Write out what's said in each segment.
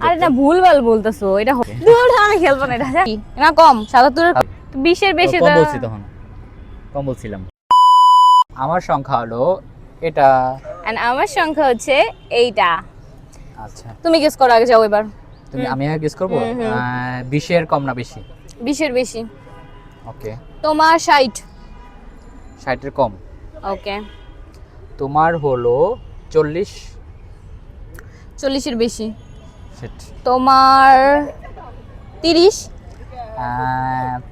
আরে না ভুলভাল বলতেছো, এটা দূর আমি খেলবো না এটা। না কম 77 20 এর বেশি কম বলছি, তখন কম বলছিলাম। আমার সংখ্যা হলো এটা। আর আমার সংখ্যা হচ্ছে এইটা। আচ্ছা, তুমি গেস করো আগে, যাও এবার। আমি আগে গেস করব। 20 এর কম না বেশি? 20 এর বেশি। ওকে। তোমার 60। 60 এর কম। ওকে। তোমার হলো 40। 40 এর বেশি। শিট। তোমার 30।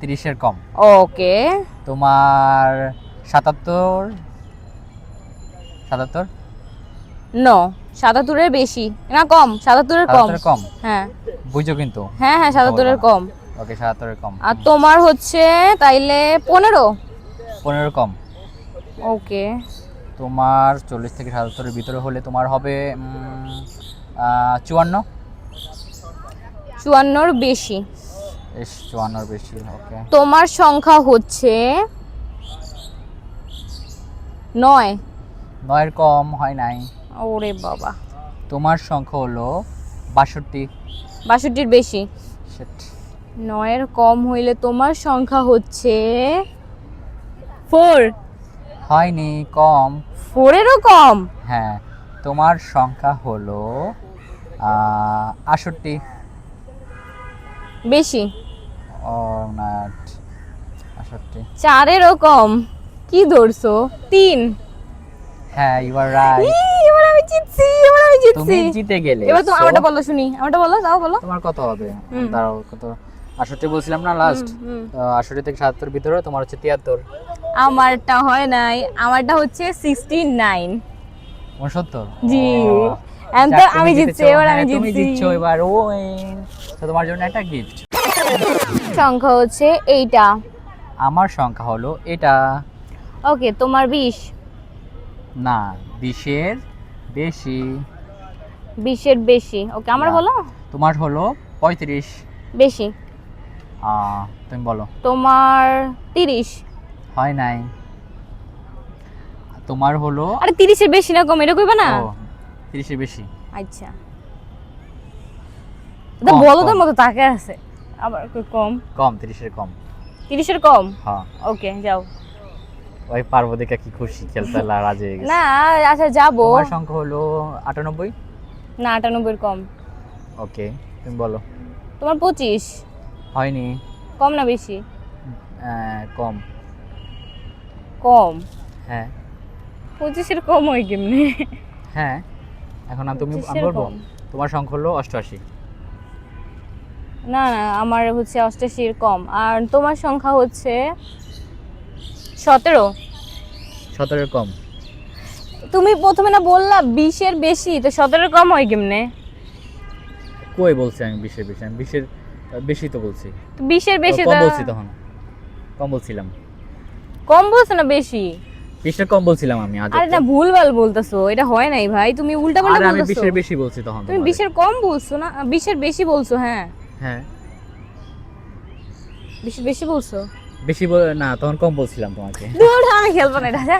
30 এর কম। ওকে। তোমার 77। 77 নো 77 এর বেশি না কম, 77 এর কম। 77 এর কম। হ্যাঁ বুঝছো কিন্তু। হ্যাঁ হ্যাঁ 77 এর কম। ওকে, 77 এর কম। আর তোমার হচ্ছে তাইলে 15। 15 এর কম। ওকে। তোমার 40 থেকে 77 এর ভিতরে হলে তোমার হবে 54। 54 এর বেশি। 54 এর বেশি। ওকে। তোমার সংখ্যা হচ্ছে 9। 9 এর কম হয় নাই। ওরে বাবা। তোমার সংখ্যা হলো 62। 62 এর বেশি। শিট। 9 এর কম হইলে তোমার সংখ্যা হচ্ছে 4। হয়নি, কম। 4 এরও কম। হ্যাঁ, তোমার সংখ্যা হলো 68। বেশি। ও নট 68। 4 এরও কম। কি ধরছো? 3। হ্যাঁ, ইউ আর রাইট। এবার আমি জিতছি, এবার আমি তুমি জিতছি। জিতে গেলে। এবার তো আমারটা বলো শুনি, আমারটা বলো, দাও বলো। তোমার কত হবে? দাঁড়াও, কত? 68 বলছিলাম না লাস্ট? 68 থেকে 77 ভিতরে তোমার হচ্ছে 73। আমারটা হয় নাই, আমারটা হচ্ছে 69। 69। জি। যাক, তো তুমি আমি জিতছি, জিতেছো। এবার আমি হ্যাঁ, তুমি জিতছি। জিতছো এবার। তো তোমার জন্য একটা গিফট। সংখ্যা হচ্ছে এইটা। আমার সংখ্যা হলো এটা। ওকে, তোমার 20। না, 20 এর বেশি। 20 এর বেশি। ওকে, আমার না। বলো। তোমার হলো 35। বেশি। তুমি বলো। তোমার 30। হয় নাই। তোমার হলো আরে 30 এর বেশি না কম, এটা কইবা না? 30 এর বেশি। আচ্ছা, এটা কম, বলো তো কম। মতো তাকে আছে। আবার কই কম? কম, 30 এর কম। 30 এর কম। হ্যাঁ। ওকে, যাও। ওই পারবো দেখে কি খুশি, খেলতে রাজি হয়ে গেছে। না আচ্ছা যাবো। তোমার সংখ্যা হলো 98। না 98 এর কম। ওকে, তুমি বলো। তোমার 25। হয়নি। কম না বেশি? কম। কম। হ্যাঁ 25 এর কম হয় কেমনে? হ্যাঁ, এখন আমি 25 এর বলবো। কম। তোমার সংখ্যা হলো 88। না না, আমার হচ্ছে 88 এর কম। আর তোমার সংখ্যা হচ্ছে 17। 17 এর কম। তুমি প্রথমে না বললা 20 এর বেশি, তো 17 এর কম হয় কেমনে? কই বলছি আমি 20 এর বেশি? আমি 20 এর বেশি তো বলছি। তো 20 এর বেশি কম তো বলছি, তখন কম বলছিলাম। কম বলছো না বেশি? 20 এর কম বলছিলাম আমি আজ। আরে না ভুলভাল বলতেছো, এটা হয় নাই ভাই, তুমি উল্টাপাল্টা আরে আমি বলতেছো। 20 এর বেশি বলছি তখন। তুমি 20 এর কম বলছো না, 20 এর বেশি বলছো। হ্যাঁ হ্যাঁ, 20 এর বেশি বলছো। বেশি না, তখন কম বলছিলাম তোমাকে। দূর আমি খেলবো না এটা।